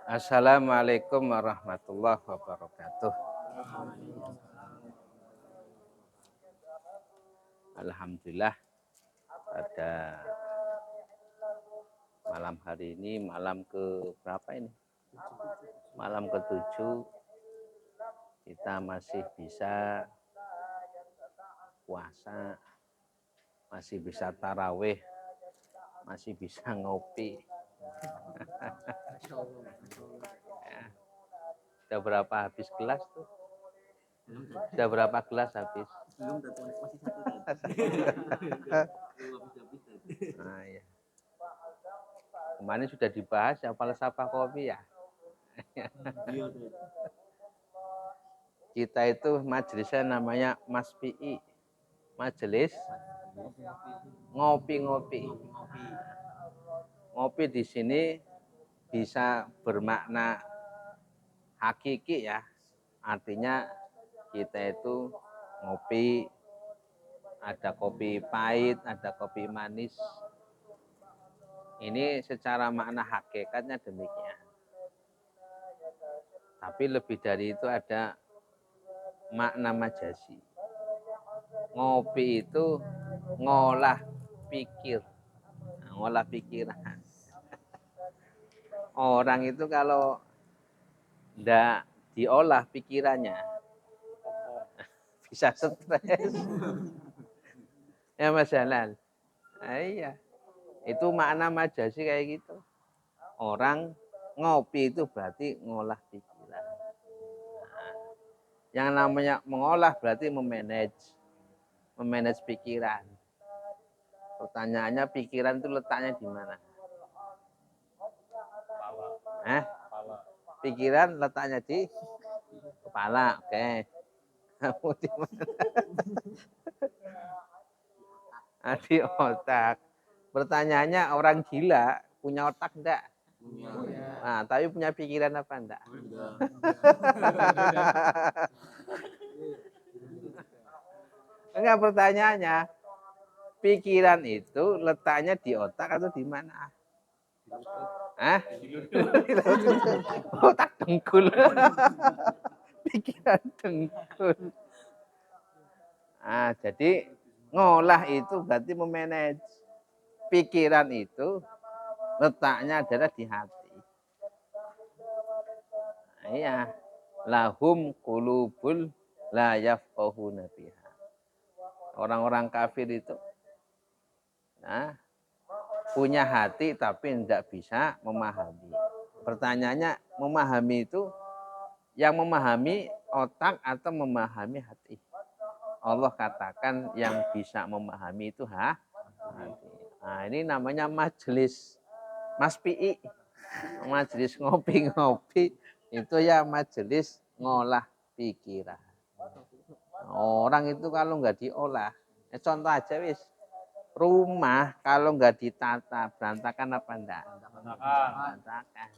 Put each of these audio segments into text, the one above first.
Assalamualaikum warahmatullahi wabarakatuh. Alhamdulillah pada malam hari ini, malam ke berapa ini? Malam ke-7 kita masih bisa puasa, masih bisa tarawih, masih bisa ngopi. Ya. Sudah berapa habis gelas tuh? Sudah berapa gelas habis? Belum, masih satu tadi. Nah, ya. Kemarin sudah dibahas ya falsafah kopi ya. Kita itu majelisnya namanya Mas PI, majelis ngopi-ngopi. Ngopi di sini bisa bermakna hakiki ya. Artinya kita itu ngopi, ada kopi pahit, ada kopi manis. Ini secara makna hakikatnya demikian. Tapi lebih dari itu ada makna majasi. Ngopi itu ngolah pikir, ngolah pikiran. Orang itu kalau ndak diolah pikirannya bisa stres. Ya Mas Jalal. Iya. Itu makna majasi kayak gitu. Orang ngopi itu berarti ngolah pikiran. Nah, yang namanya mengolah berarti memanage pikiran. Pertanyaannya pikiran itu letaknya di mana? Pikiran letaknya di kepala, oke. Kamu di mana? Di otak. Pertanyaannya orang gila punya otak enggak? Nah, tapi punya pikiran apa enggak? Enggak, pertanyaannya pikiran itu letaknya di otak atau di mana? Otak dengkul. Pikiran dengkul. Nah, jadi ngolah itu berarti memanage. Pikiran itu letaknya adalah di hati. Nah, iya. Lahum qulubul la yafqahuna biha. Orang-orang kafir itu punya hati tapi tidak bisa memahami. Pertanyaannya, memahami itu yang memahami otak atau memahami hati? Allah katakan yang bisa memahami itu hati. Nah, ini namanya majelis Mas PI. Majelis ngopi-ngopi itu ya majelis ngolah pikiran. Orang itu kalau nggak diolah, contoh aja wis, rumah kalau nggak ditata berantakan apa enggak? Berantakan.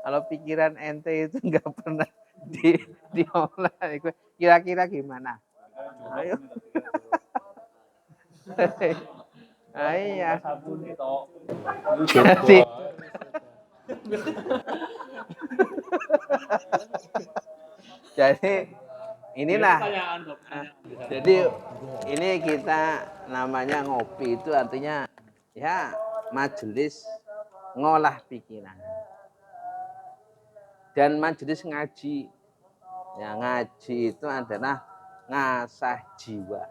Kalau pikiran ente itu nggak pernah diolah, kira-kira gimana? Ayo. Iya. Jadi, jadi inilah. Jadi ini kita namanya ngopi itu artinya ya majelis ngolah pikiran. Dan majelis ngaji. Ya, ngaji itu adalah ngasah jiwa.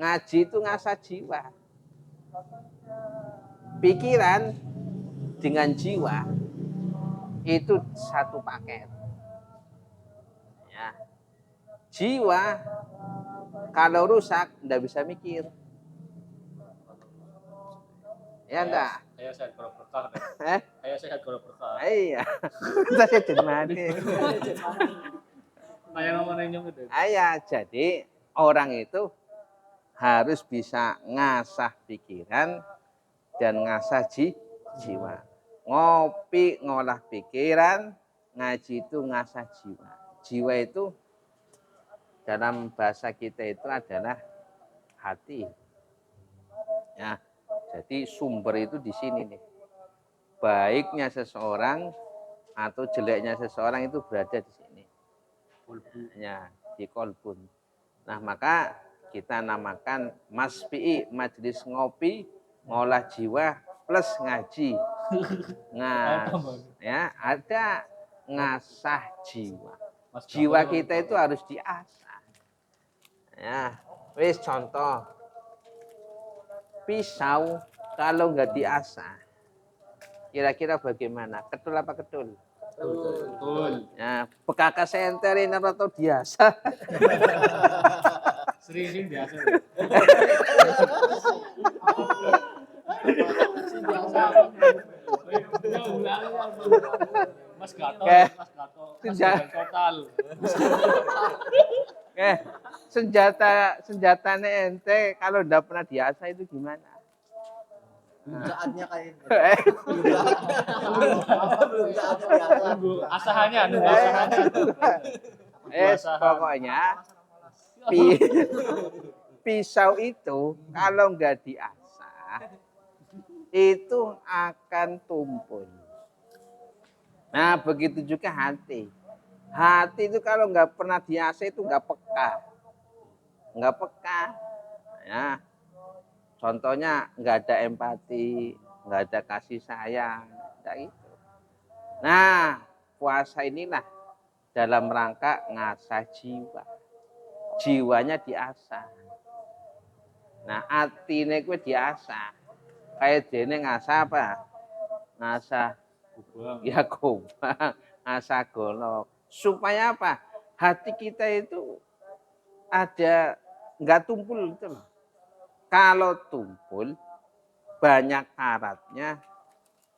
Ngaji itu ngasah jiwa. Pikiran dengan jiwa itu satu paket. Ya. Jiwa kalau rusak enggak bisa mikir. Ya enggak? Kayak sehat kalau berkah. Kayak sehat kalau berkah. Iya. Saya jenmani. Kayak nomornya gitu. Iya, jadi orang itu harus bisa ngasah pikiran dan ngasah jiwa. Ngopi ngolah pikiran, ngaji itu ngasah jiwa. Jiwa itu dalam bahasa kita itu adalah hati. Ya, jadi sumber itu di sini nih. baiknya seseorang atau jeleknya seseorang itu berada di sini. Ya, di kolbun. Nah, maka kita namakan masfi'i, majelis ngopi, ngolah jiwa plus ngaji. Ya, ada ngasah jiwa. Jiwa kita itu harus diasah. Ya, wis contoh. Pisau kalau nggak diasah, kira-kira bagaimana? Ketul apa ketul? Betul. Ya, bekas enterin atau biasa? Sering biasa. Mas Gato, Mas Gato, total. Senjatanya ente kalau udah pernah diasah itu gimana? Saatnya kayak Asahannya, pokoknya pisau itu kalau nggak diasah itu akan tumpul. Nah, begitu juga hati. Hati itu kalau nggak pernah diasah itu nggak peka. Nggak peka. Ya. Contohnya nggak ada empati, nggak ada kasih sayang, kayak gitu. Nah, puasa inilah dalam rangka ngasah jiwa. Jiwanya diasah. Nah, atine kuwi diasah. Kayak dene ngasah apa? Ngasah kubang. Ya kubang, ngasah golok. Supaya apa? Hati kita itu ada nggak tumpul gitu loh. Kalau tumpul banyak karatnya,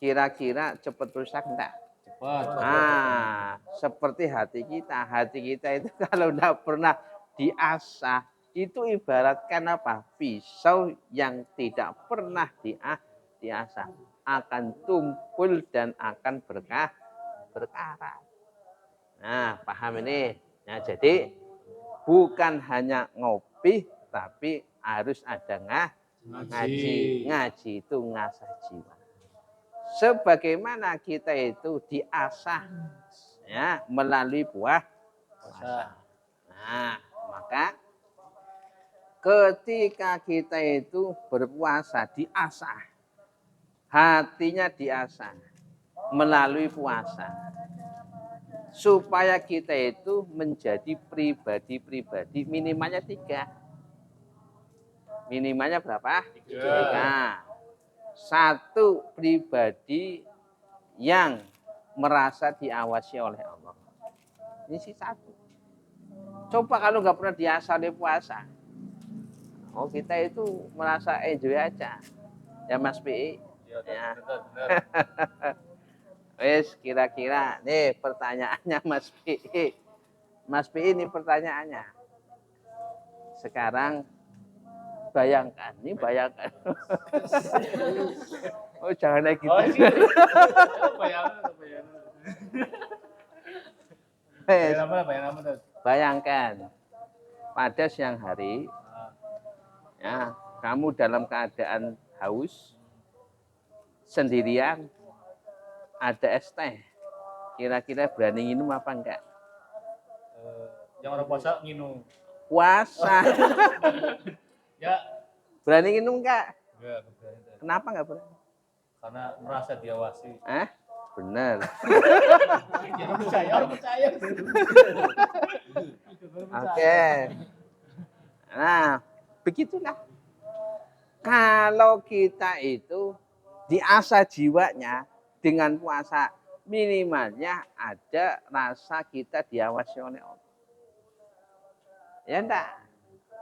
kira-kira cepat rusak enggak? Cepat. Nah, seperti hati kita. Hati kita itu kalau enggak pernah diasah, itu ibaratkan apa? Pisau yang tidak pernah diasah. Akan tumpul dan akan berkarat. Nah, paham ini? Nah, jadi bukan hanya ngopi, tapi harus ada ngaji. Ngaji itu ngasah jiwa. Sebagaimana kita itu diasah ya melalui puasa. Nah, maka ketika kita itu berpuasa diasah, hatinya diasah melalui puasa. Supaya kita itu menjadi pribadi-pribadi minimalnya 3. Minimalnya berapa? 3. 1 pribadi yang merasa diawasi oleh Allah. Ini sih 1. Coba kalau nggak pernah diasah oleh puasa. Oh, kita itu merasa enjoy aja. Ya Mas PI. Ya. Wes kira-kira nih pertanyaannya Mas PI. Mas PI ini pertanyaannya. Sekarang bayangkan, ini bayangkan. Oh, jangan kayak gitu. Bayangkan pada siang hari, ya, kamu dalam keadaan haus, sendirian, ada es teh. Kira-kira berani minum apa enggak? Yang orang puasa minum. Puasa. Ya. Berani minum enggak? Enggak. Kenapa enggak berani? Karena merasa diawasi. Benar. Orang percaya. Oke. Nah, begitulah. Kalau kita itu diasah jiwanya dengan puasa, minimalnya ada rasa kita diawasi oleh Allah. Ya enggak?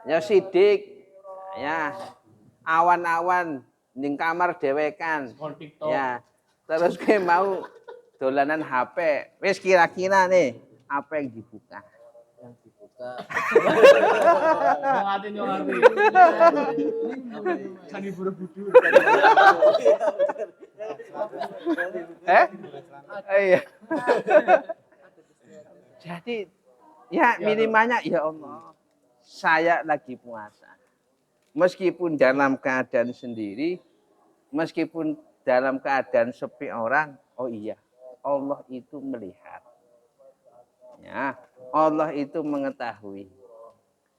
Ya sidik. Ya, awan-awan ning kamar dewekan. Ya, terus kayak mau dolanan HP. Wis kira-kira nih apa yang dibuka? Yang dibuka. Nyong hati. Candi Borobudur. Iya. Jadi ya minimalnya ya Allah, saya lagi puasa. Meskipun dalam keadaan sendiri, meskipun dalam keadaan sepi orang, oh iya, Allah itu melihat. Ya, Allah itu mengetahui.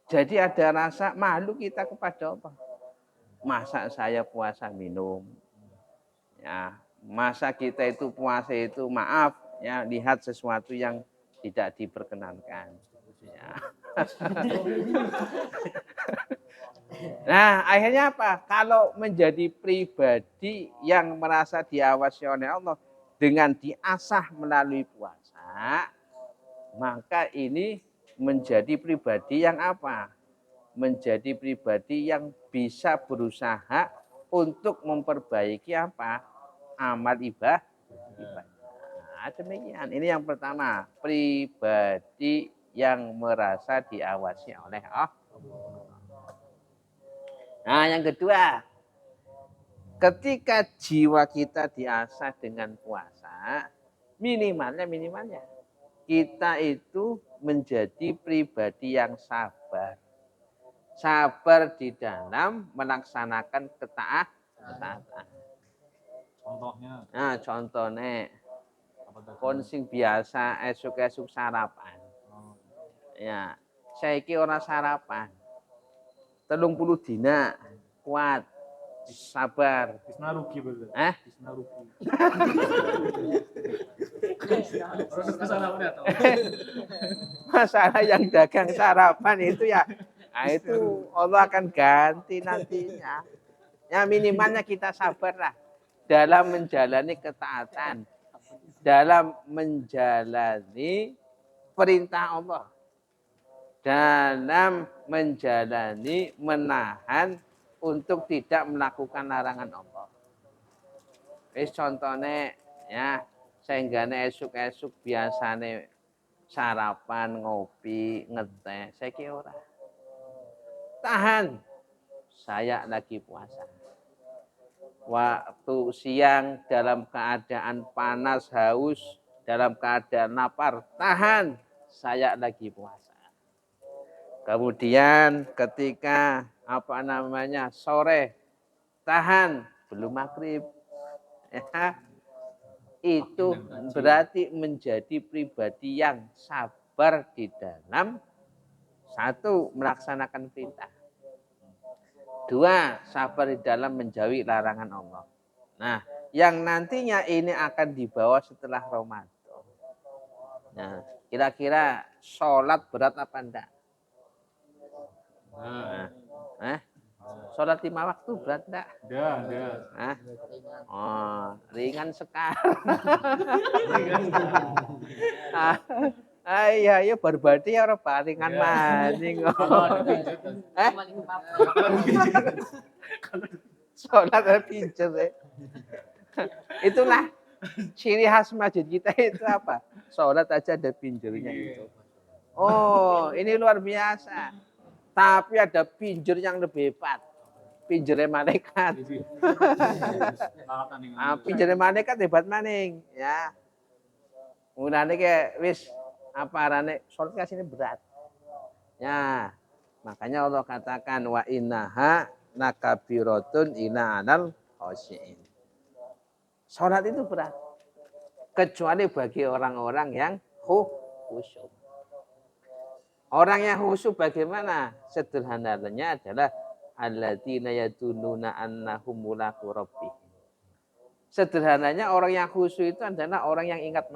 Jadi ada rasa malu kita kepada Allah. Masa saya puasa minum? Ya, masa kita itu puasa itu maaf ya lihat sesuatu yang tidak diperkenankan. Ya. Nah, akhirnya apa? Kalau menjadi pribadi yang merasa diawasi oleh Allah dengan diasah melalui puasa, maka ini menjadi pribadi yang apa? Menjadi pribadi yang bisa berusaha untuk memperbaiki apa? Amal ibadah. Nah, demikian. Ini yang pertama, pribadi yang merasa diawasi oleh Allah. Nah, yang kedua, ketika jiwa kita diasah dengan puasa, minimalnya kita itu menjadi pribadi yang sabar. Sabar di dalam melaksanakan ketaatan. Contohnya Nah, contohnya apa tadi? kon sing biasa esuk-esuk sarapan. Oh, Ya, saiki ora sarapan. 30 dina kuat sabar. Tisna rugi betul. Eh? Tisna rugi. Terus kesana apa atau? Masalah yang dagang sarapan itu ya, nah itu Allah akan ganti nantinya. Ya minimalnya kita sabarlah dalam menjalani ketaatan, dalam menjalani perintah Allah, dalam menjalani menahan untuk tidak melakukan larangan Allah. Wis contohnya ya, sehingga esuk-esuk biasane sarapan, ngopi, ngeteh, saya kira ora. Tahan. Saya lagi puasa. Waktu siang dalam keadaan panas, haus, dalam keadaan lapar, tahan. Saya lagi puasa. Kemudian ketika sore, tahan, belum maghrib. Ya, itu berarti menjadi pribadi yang sabar di dalam satu melaksanakan perintah, dua sabar di dalam menjauhi larangan Allah. Nah, yang nantinya ini akan dibawa setelah Ramadan. Nah, kira-kira sholat berat apa enggak? Nah, sholat 5 waktu berat enggak? Ada. Nah, oh, ringan sekali. Iya, ya berbadi ya orang palingan maning. Eh? Sholat ada pincet ya. Itulah ciri khas masjid kita itu apa? Sholat aja ada pinjernya itu. Oh, ini luar biasa. Tapi ada pinjer yang lebih hebat. Pinjernya malaikat. Pinjernya malaikat hebat maning, ya. Mulane kayak wis apa arane sholat kasih ini berat. Ya, makanya Allah katakan wa innaha nakabiratun ila anal khosyin. Sholat itu berat. Kecuali bagi orang-orang yang khusyuk. Orang yang khusyuk bagaimana? Sederhananya adalah alladzina yadununa annahum mulaqu rabbihim. Sederhananya orang yang khusyuk itu adalah orang yang ingat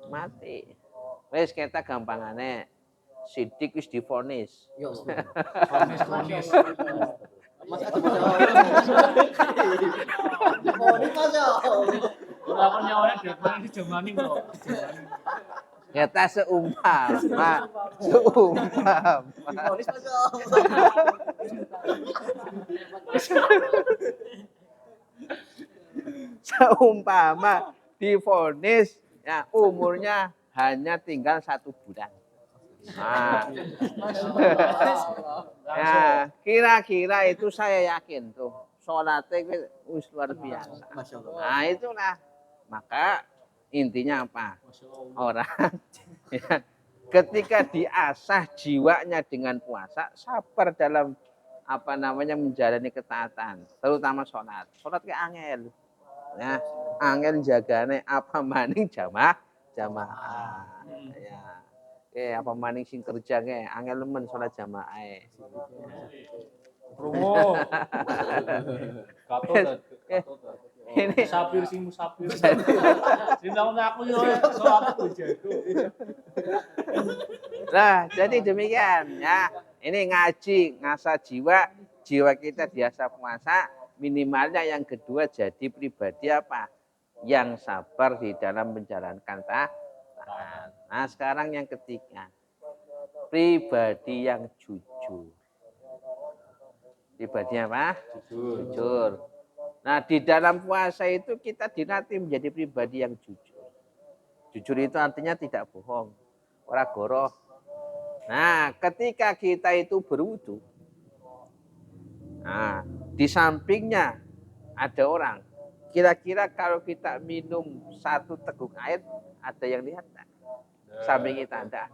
mati. Wes kita gampangane sidik wis divonis. Yo. Vonis. Mas ada baca. Oh, ini aja. Ora kon nyawane depan di jemani kok. Kita seumpama. Polis aja. Seumpama divonis ya umurnya hanya tinggal 1 bulan. Nah, ya, kira-kira itu saya yakin tuh sholatnya wis luar biasa. Masya Allah. Nah itulah maka intinya apa? Orang ya, ketika diasah jiwanya dengan puasa, sabar dalam menjalani ketaatan, terutama sholat. Sholat ke angel. Ya, angel jagane apa maning jamaah. Ya. Oke, apa maning sing kerja ke angel men salat jamaah. Promo. Katot. Ini Musafir. Sinau aku yo soal aku jago. Nah, jadi demikian ya. Ini ngaji, ngasah jiwa, jiwa kita diasah puasa. Minimalnya yang kedua jadi pribadi apa? Yang sabar di dalam menjalankan taat. Nah, sekarang yang ketiga, pribadi yang jujur. Pribadi apa? Jujur. Nah, di dalam puasa itu kita dilatih menjadi pribadi yang jujur. Jujur itu artinya tidak bohong, ora goroh. Nah, ketika kita itu berwudu, nah, di sampingnya ada orang. Kira-kira kalau kita minum 1 teguk air, ada yang lihat tak? Samping kita ada.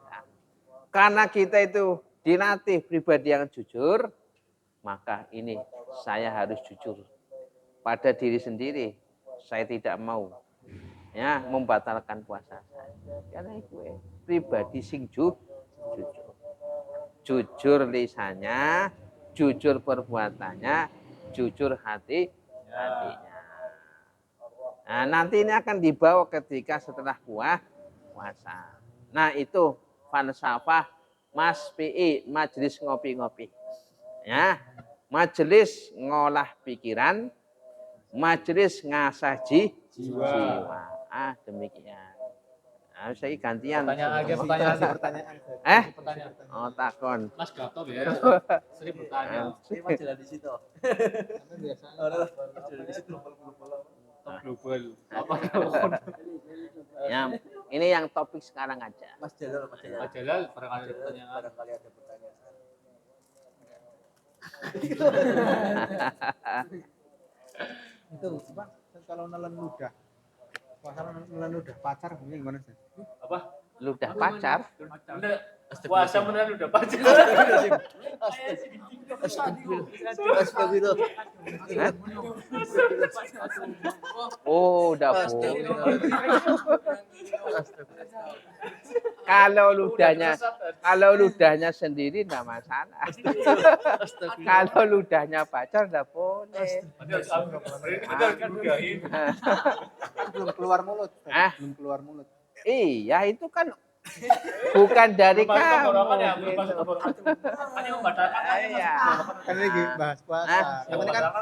Karena kita itu dilatih pribadi yang jujur, maka ini saya harus jujur pada diri sendiri. Saya tidak mau ya membatalkan puasa saya. Karena itu pribadi sing jujur. Jujur lisannya, jujur perbuatannya, jujur hatinya. Nah, nanti ini akan dibawa ketika setelah puasa. Nah, itu falsafah Mas PI, majelis ngopi-ngopi. Ya, majelis ngolah pikiran, majelis ngasah jiwa. Demikian. Nah, saya gantian. Pertanyaan. Oh, takon. Mas Gatot ya. Sering bertanya. Mas jalan di situ. Jalan di situ. Global. Apa? Ya, ini yang topik sekarang aja. Mas Jalal, Mas Jalal barangkali ada pertanyaan. Barangkali ada pertanyaan. Itu Pak, kalau nelen ludah. Puasa nelen ludah pacar gimana sih? Apa? Ludah pacar. Puasa beneran udah pacar. Astagfirullah. Oh, udah boleh. Kalau ludahnya sendiri enggak masalah. Kalau ludahnya pacar enggak boleh. Belum keluar mulut. Belum keluar mulut. Iya, itu kan bukan dari kamu. Iya. Kan lagi bahas puasa. Kan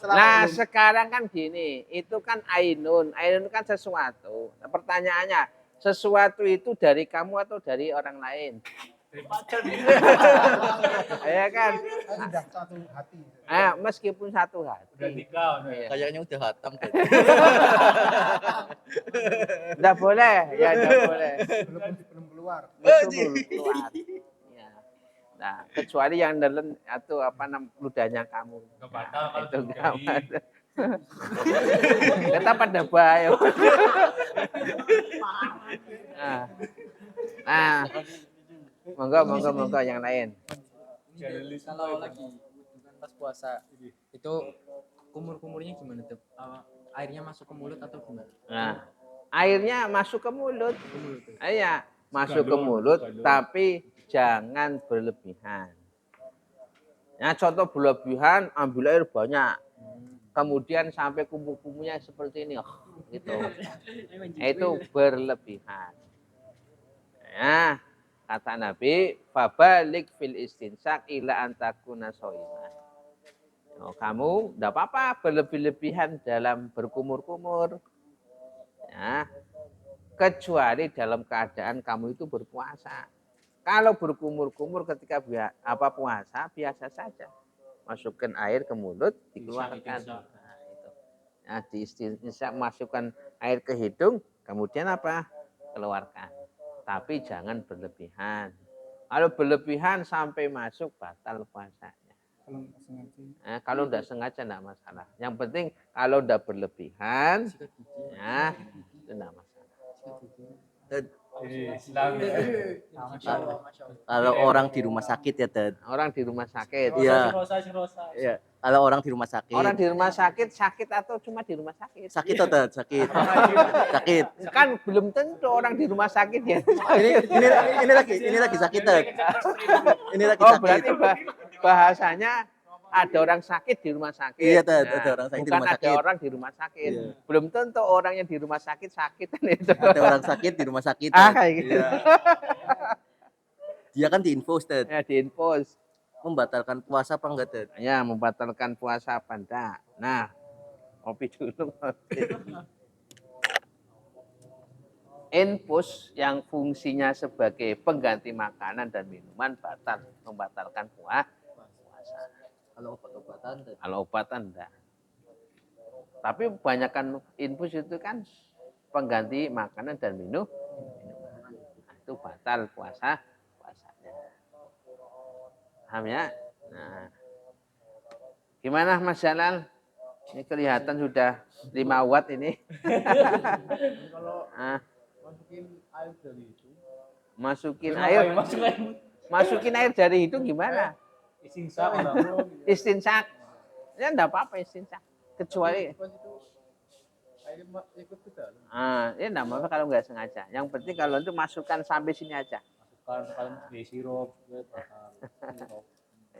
Nah, sekarang kan gini, itu kan ainun. Ainun kan sesuatu. Nah, pertanyaannya, sesuatu itu dari kamu atau dari orang lain? Dari pacar. Ya kan? sudah satu hati. Meskipun satu hati. Udah nikah. Iya. Kayaknya udah hatam. Enggak boleh, ya enggak boleh. Belum keluar. Belum keluar. Ya. Nah, kecuali yang nelen atau apa ludahnya kamu. Enggak batal kalau Itu enggak dinikahi. batal. Kita pada bayo. Nah, monggo yang lain. Kalau lagi bukan pas puasa itu kumur-kumurnya gimana tuh? Airnya masuk ke mulut atau gimana? Nah, airnya masuk ke mulut. Iya, masuk ke mulut tapi jangan berlebihan. Nah, contoh berlebihan ambil air banyak. Kemudian sampai kumur-kumurnya seperti ini, gitu. Itu berlebihan. Ya, kata Nabi, fabalik fil istinsak ila antakuna soimah. Oh, kamu tidak apa-apa berlebih-lebihan dalam berkumur-kumur. Ya, kecuali dalam keadaan kamu itu berpuasa. Kalau berkumur-kumur ketika puasa biasa saja. Masukkan air ke mulut, dikeluarkan. Nah, itu. Nah, di istinsak masukkan air ke hidung, kemudian apa? Keluarkan. Tapi jangan berlebihan. Kalau berlebihan sampai masuk batal puasanya. Kalau tidak sengaja tidak masalah. Yang penting kalau tidak berlebihan, ya itu tidak masalah. Kalau orang di rumah sakit ya, Dad. Orang di rumah sakit. Iya. Rosa. Iya. Kalau orang di rumah sakit. Orang di rumah sakit atau cuma di rumah sakit? Sakit toh, Tet? Sakit. Sakit. Kan belum tentu orang di rumah sakit ya. Ini lagi sakit, Tet. Ini lagi Oh, sakit. berarti bahasanya ada orang sakit di rumah sakit. Iya, Tet, ada orang sakit di bukan rumah sakit. ada orang di rumah sakit. Iya. Belum tentu orang yang di rumah sakit kan itu. Ada orang sakit di rumah sakit. Ah, Tet. kayak gitu. Iya. Dia kan diinfus, Tet. Ya, diinfus. Membatalkan puasa apa enggak, Tet? Ya, membatalkan puasa apa enggak? Nah, kopi dulu. Infus yang fungsinya sebagai pengganti makanan dan minuman membatalkan puasa. Kalau obat-obatan, Tet. Kalau obatan enggak. Tapi kebanyakan infus itu kan pengganti makanan dan minuman. Itu batal puasanya. Paham ya? Nah. Gimana Mas Jalal? Ini kelihatan sudah 5 watt ini. Kalau Ah, masukin air dari itu, masukin air dari itu gimana? Isingsak Istinsak. Ya enggak apa-apa istinsak. Kecuali pas itu airnya ikut ke dalam. ya enggak apa-apa kalau enggak sengaja. Yang penting kalau itu masukkan sampai sini aja. kalau di sirup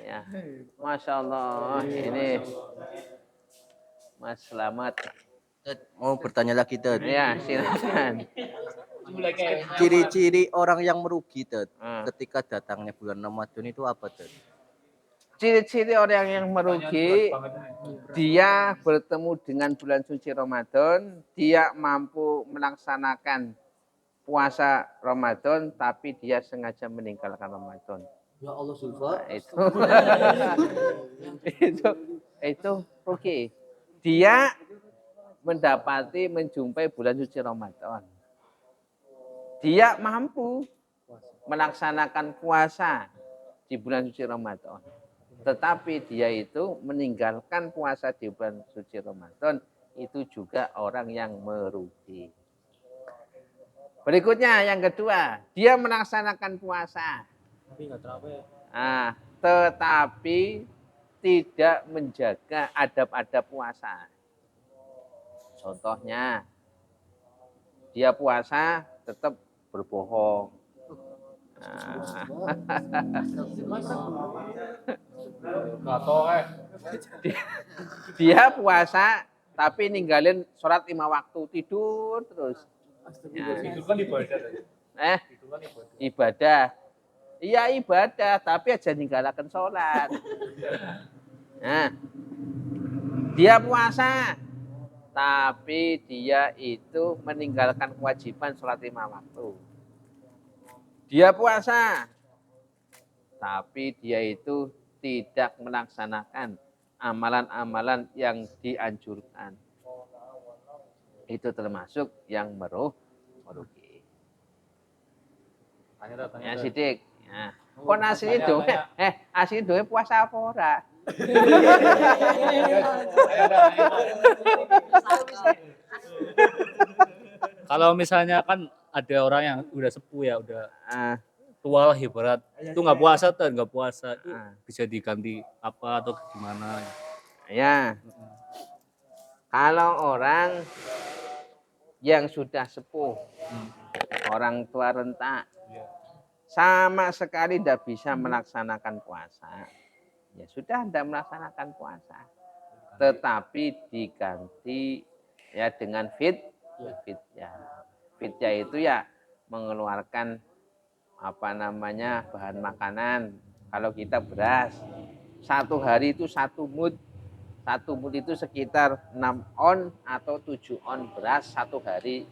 Ya. Masya Allah. Ini Mas Slamet. Tet, mau bertanya lagi, Tet. Ya, silakan. Ciri-ciri orang yang merugi, Tet, Ah. ketika datangnya bulan Ramadan itu apa, Tet? Ciri-ciri orang yang merugi, dia bertemu dengan bulan suci Ramadan, dia mampu melaksanakan puasa Ramadan, tapi dia sengaja meninggalkan Ramadan. Ya Allah, Sulfa. Nah, itu rugi. Dia menjumpai bulan suci Ramadan. Dia mampu melaksanakan puasa di bulan suci Ramadan. Tetapi dia itu meninggalkan puasa di bulan suci Ramadan, itu juga orang yang merugi. Berikutnya yang kedua, dia melaksanakan puasa. Nah, tetapi tidak menjaga adab-adab puasa. Contohnya, dia puasa tetap berbohong. Nah, dia puasa tapi ninggalin sholat 5 waktu, tidur terus. itu kan ibadah itu kan ibadah Ibadah. Iya ibadah, tapi aja ninggalaken sholat. Nah, dia puasa, tapi dia itu meninggalkan kewajiban sholat 5 waktu. Dia puasa, tapi dia itu tidak melaksanakan amalan-amalan yang dianjurkan. Itu termasuk yang merugi. Ya sidik. Ya. Kon asli doe, asli doe puasa apa ora? Kalau misalnya kan ada orang yang udah sepuh ya, udah Ah, tua lah ibarat, itu nggak puasa tuh, nggak puasa itu ah. bisa diganti apa atau gimana? Ya. Kalau orang yang sudah sepuh, orang tua renta, sama sekali tidak bisa melaksanakan puasa, ya sudah tidak melaksanakan puasa. Tetapi diganti ya dengan fidyah. Fidyah itu ya mengeluarkan bahan makanan. Kalau kita beras, 1 hari itu 1 mud. 1 mud itu sekitar 6 on atau 7 on beras 1 hari.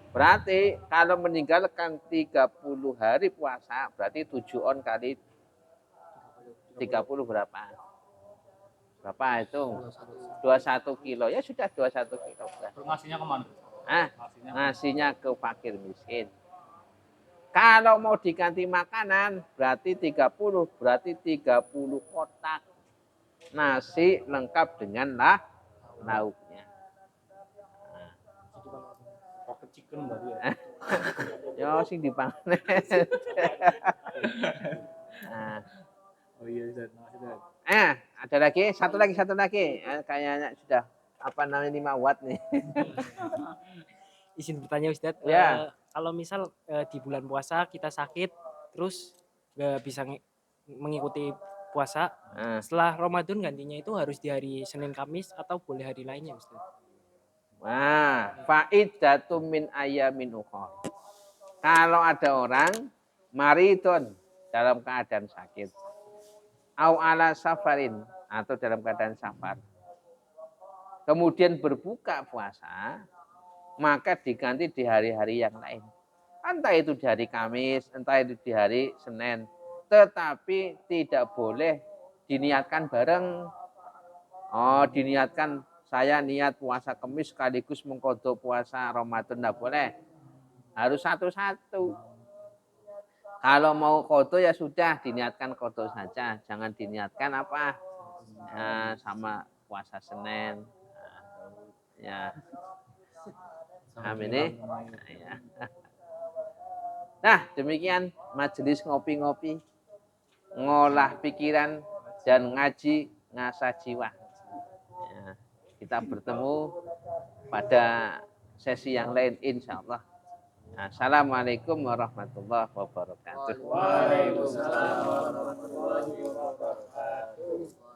Berarti kalau meninggalkan 30 hari puasa, berarti 7 on kali 30 berapa? Berapa itu? 21 kilo. Ya sudah 21 kilo. Ngasihnya kemana? Ngasihnya ke fakir miskin. Kalau mau diganti makanan, berarti 30. Berarti 30 kotak. Nasi lengkap dengan lauknya. Pocket chicken berarti ya. Yo sing dipangan. Nah, Oh iya, Zat. Makasih, Zat. Ada lagi? Satu lagi. Kayaknya sudah apa namanya 5 watt nih. Izin bertanya Ustadz, Ya. kalau misal di bulan puasa kita sakit terus nggak bisa mengikuti puasa, Nah, setelah Ramadan gantinya itu harus di hari Senin Kamis atau boleh hari lainnya Ustadz? faidatum min ayamin ukhra. Kalau ada orang maridun dalam keadaan sakit, au ala safarin atau dalam keadaan safar, kemudian berbuka puasa, maka diganti di hari-hari yang lain. Entah itu di hari Kamis, entah itu di hari Senin. Tetapi tidak boleh diniatkan bareng. Oh, diniatkan saya niat puasa Kamis sekaligus mengkodok puasa Ramadan. Tidak boleh. Harus satu-satu. Kalau mau kodok ya sudah diniatkan kodok saja. Jangan diniatkan apa? Sama puasa Senin. Ya. Amin. Ya. Nah, demikian majelis ngopi-ngopi, ngolah pikiran dan ngaji ngasah jiwa. Ya, kita bertemu pada sesi yang lain insya Allah. Assalamualaikum warahmatullahi wabarakatuh. Waalaikumsalam warahmatullahi wabarakatuh.